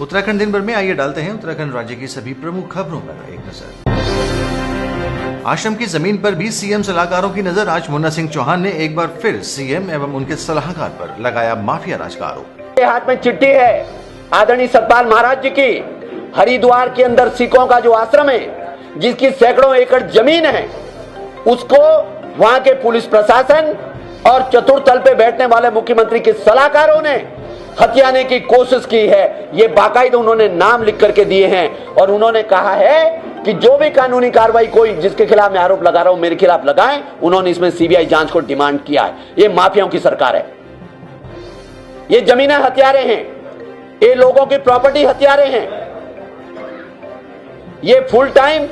उत्तराखंड दिन भर में आइए डालते हैं उत्तराखंड राज्य की सभी प्रमुख खबरों पर एक नजर। आश्रम की जमीन पर भी सीएम सलाहकारों की नजर। आज मुन्ना सिंह चौहान ने एक बार फिर सीएम एवं उनके सलाहकार पर लगाया माफिया राज का आरोप। हाथ में चिट्ठी है आदरणीय सतपाल महाराज जी की। हरिद्वार के अंदर सिखों का जो आश्रम है, जिसकी सैकड़ों एकड़ जमीन है, उसको वहां के पुलिस प्रशासन और चतुर्थ तल पे बैठने वाले मुख्यमंत्री के सलाहकारों ने हथियाने की कोशिश की है। ये बाकायदा उन्होंने नाम लिख करके दिए हैं और उन्होंने कहा है कि जो भी कानूनी कार्रवाई कोई जिसके खिलाफ मैं आरोप लगा रहा हूं मेरे खिलाफ लगाएं। उन्होंने इसमें सीबीआई जांच को डिमांड किया है। ये माफियाओं की सरकार है। ये जमीनें हथियारे हैं, ये लोगों की प्रॉपर्टी हथियारे हैं, ये फुल टाइम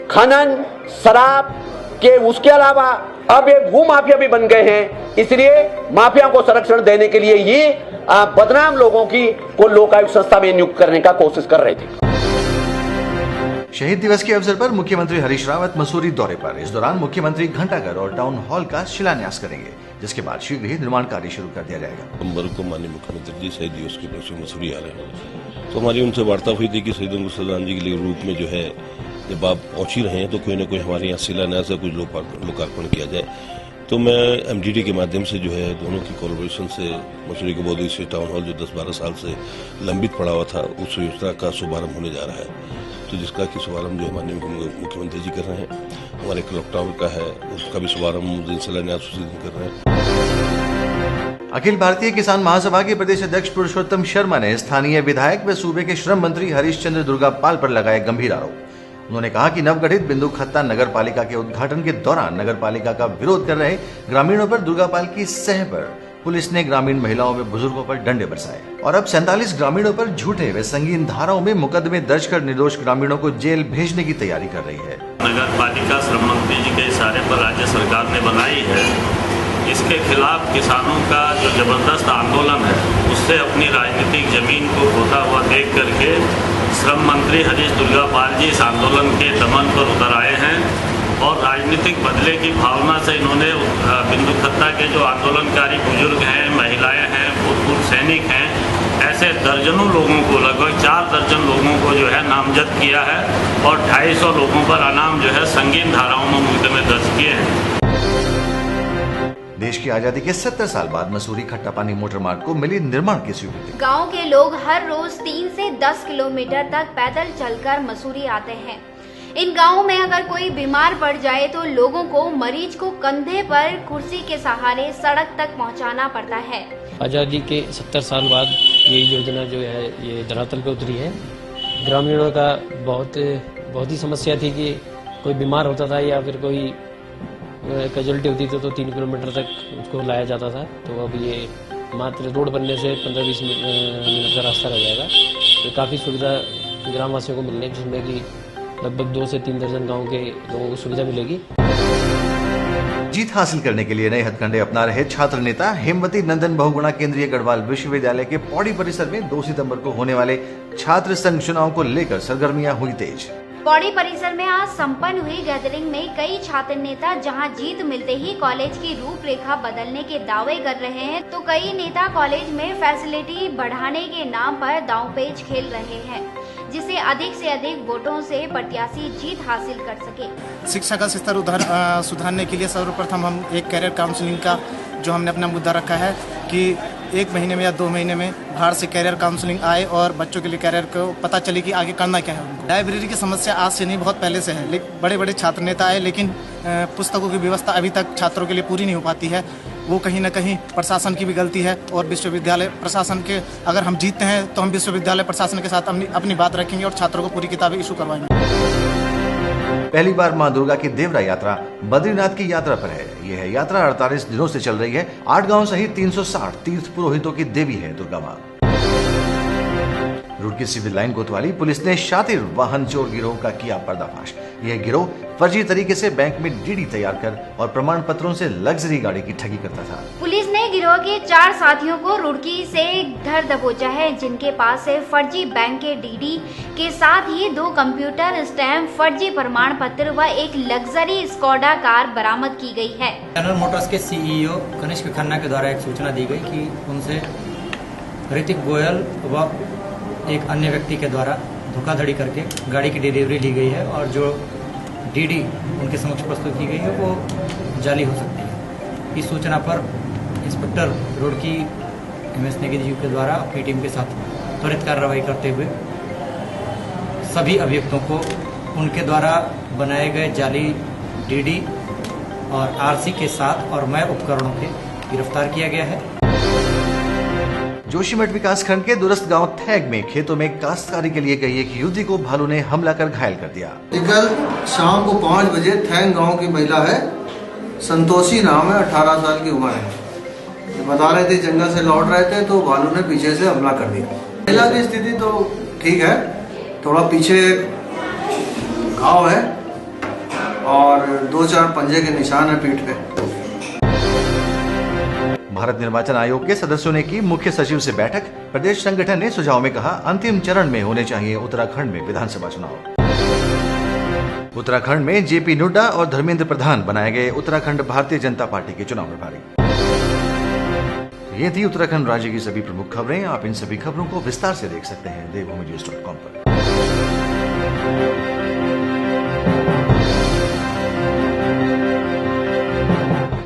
खनन शराब के उसके अलावा अब ये भू माफिया भी बन गए हैं। इसलिए माफिया को संरक्षण देने के लिए ये बदनाम लोगों की को लोकायुक्त संस्था में नियुक्त करने का कोशिश कर रहे थे। शहीद दिवस के अवसर पर मुख्यमंत्री हरीश रावत मसूरी दौरे पर। इस दौरान मुख्यमंत्री घंटाघर और टाउन हॉल का शिलान्यास करेंगे, जिसके बाद शीघ्र ही निर्माण कार्य शुरू कर दिया जाएगा। नवंबर को माननीय मुख्यमंत्री जी शहीद दिवस के उपलक्ष्य मसूरी आ रहे हैं, तो हमारी उनसे वार्ता हुई थी कि शहीदों को श्रद्धांजलि के लिए रूप में जो है जब आप पहुंच ही रहे हैं तो कोई ना कोई हमारे यहाँ शिलान्यास या कुछ लोकार्पण किया जाए। तो मैं एमडीडी के माध्यम से जो है दोनों की कोलैबोरेशन से मसूरी के बौद्धिक से टाउन हॉल जो 10-12 साल से लंबित पड़ा हुआ था उस योजना का शुभारंभ होने जा रहा है। तो जिसका कि शुभारंभ जो है माननीय मुख्यमंत्री जी कर रहे हैं। हमारे क्लॉक टावर का है, उसका भी शुभारंभ शिलान्यास उसी दिन कर रहे हैं। अखिल भारतीय किसान महासभा के प्रदेश अध्यक्ष पुरुषोत्तम शर्मा ने स्थानीय विधायक व सूबे के श्रम मंत्री हरीश चंद्र दुर्गापाल पर लगाए गंभीर आरोप। उन्होंने कहा कि नवगठित बिंदु खत्ता नगर पालिका के उद्घाटन के दौरान नगर पालिका का विरोध कर रहे ग्रामीणों पर दुर्गापाल की सह पर पुलिस ने ग्रामीण महिलाओं व बुजुर्गों पर डंडे बरसाए और अब 47 ग्रामीणों पर झूठे व संगीन धाराओं में मुकदमे दर्ज कर निर्दोष ग्रामीणों को जेल भेजने की तैयारी कर रही है। नगर पालिका श्रम मंत्री जी के इशारे पर राज्य सरकार ने बनाई है। इसके खिलाफ किसानों का जो जबरदस्त आंदोलन है, उससे अपनी राजनीतिक जमीन को खोता हुआ देख करके श्रम मंत्री हरीश दुर्गापाल जी इस आंदोलन के दमन पर उतर आए हैं और राजनीतिक बदले की भावना से इन्होंने बिंदु खत्ता के जो आंदोलनकारी बुजुर्ग हैं, महिलाएं हैं, भूतपूर्व सैनिक हैं, ऐसे दर्जनों लोगों को, लगभग 4 दर्जन लोगों को जो है नामजद किया है और 250 लोगों पर अनाम जो है संगीन धाराओं में मुकदमे दर्ज किए हैं। देश की आजादी के 70 साल बाद मसूरी खट्टापानी मोटर मार्ग को मिली निर्माण की स्वीकृति। गांव के लोग हर रोज 3 से 10 किलोमीटर तक पैदल चलकर मसूरी आते हैं। इन गांवों में अगर कोई बीमार पड़ जाए तो लोगों को मरीज को कंधे पर कुर्सी के सहारे सड़क तक पहुंचाना पड़ता है। आजादी के 70 साल बाद ये योजना जो है ये धरातल पे उतरी है। ग्रामीणों का बहुत ही समस्या थी कि कोई बीमार होता था या फिर कोई कैजुअलिटी होती थी तो 3 किलोमीटर तक उसको लाया जाता था। तो अब ये मात्र रोड बनने से 15-20 मिनट का रास्ता रह जाएगा। तो काफ़ी सुविधा ग्रामवासियों को मिलने, जिसमें कि लगभग 2 से 3 दर्जन गाँव के लोगों को सुविधा मिलेगी। जीत हासिल करने के लिए नए हथकंडे अपना रहे छात्र नेता हेमवती नंदन बहुगुणा केंद्रीय गढ़वाल विश्वविद्यालय के पौड़ी परिसर में 2 सितंबर को होने वाले छात्र संघ चुनाव को लेकर सरगर्मियां हुई तेज। पौड़ी परिसर में आज संपन्न हुई गैदरिंग में कई छात्र नेता जहां जीत मिलते ही कॉलेज की रूपरेखा बदलने के दावे कर रहे हैं, तो कई नेता कॉलेज में फैसिलिटी बढ़ाने के नाम पर दांवपेच खेल रहे हैं, जिसे अधिक से अधिक वोटों से प्रत्याशी जीत हासिल कर सके। शिक्षा का स्तर सुधारने के लिए सर्वप्रथम हम एक कैरियर काउंसलिंग का जो हमने अपना मुद्दा रखा है कि 1 महीने में या 2 महीने में बाहर से कैरियर काउंसलिंग आए और बच्चों के लिए कैरियर को पता चले कि आगे करना क्या है उनको। लाइब्रेरी की समस्या आज से नहीं, बहुत पहले से है, लेकिन बड़े बड़े छात्र नेता आए, लेकिन पुस्तकों की व्यवस्था अभी तक छात्रों के लिए पूरी नहीं हो पाती है। वो कहीं ना कहीं प्रशासन की भी गलती है और विश्वविद्यालय प्रशासन के, अगर हम जीतते हैं तो हम विश्वविद्यालय प्रशासन के साथ अपनी बात रखेंगे और छात्रों को पूरी किताबें इशू करवाएंगे। पहली बार मां दुर्गा की देवरा यात्रा बद्रीनाथ की यात्रा पर है। यह यात्रा 48 दिनों से चल रही है। 8 गांव सहित 360 तीर्थ पुरोहितों की देवी है दुर्गा मां। रूट की सिविल लाइन कोतवाली पुलिस ने शातिर वाहन चोर गिरोह का किया पर्दाफाश। यह गिरोह फर्जी तरीके से बैंक में डीडी तैयार कर और प्रमाण पत्रों से लग्जरी गाड़ी की ठगी करता था। पुलिस ने गिरोह के 4 साथियों को रुड़की से धर दबोचा है, जिनके पास से फर्जी बैंक के डीडी के साथ ही 2 कंप्यूटर स्टैम्प, फर्जी प्रमाण पत्र व एक लग्जरी स्कोडा कार बरामद की गई है। जनरल मोटर्स के सीईओ कनिष्क खन्ना के द्वारा एक सूचना दी गई कि उनसे ऋतिक गोयल व एक अन्य व्यक्ति के द्वारा धोखाधड़ी करके गाड़ी की डिलीवरी ली गई है और जो डीडी उनके समक्ष प्रस्तुत की गई है वो जाली हो सकती है। इस सूचना पर इंस्पेक्टर रुड़की MS नेगी जी के द्वारा अपनी टीम के साथ त्वरित कार्रवाई करते हुए सभी अभियुक्तों को उनके द्वारा बनाए गए जाली डीडी और RC के साथ और मय उपकरणों के गिरफ्तार किया गया है। जोशीमठ विकास खंड के दूरस्थ गांव थैग में खेतों में काश्तकारी के लिए गई एक युवती को भालू ने हमला कर घायल कर दिया। कल शाम को 5 बजे थैंग गांव की महिला है, संतोषी नाम है, 18 साल की उम्र है। बता रहे थे जंगल से लौट रहे थे तो भालू ने पीछे से हमला कर दिया। महिला की स्थिति तो ठीक है, थोड़ा पीछे घाव है और 2-4 पंजे के निशान है पीठ पे। भारत निर्वाचन आयोग के सदस्यों ने की मुख्य सचिव से बैठक। प्रदेश संगठन ने सुझाव में कहा, अंतिम चरण में होने चाहिए उत्तराखंड में विधानसभा चुनाव। उत्तराखंड में JP नड्डा और धर्मेंद्र प्रधान बनाए गए उत्तराखंड भारतीय जनता पार्टी के चुनाव प्रभारी। ये थी उत्तराखंड राज्य की सभी प्रमुख खबरें। आप इन सभी खबरों को विस्तार से देख सकते हैं देवभूमि न्यूज़.com पर।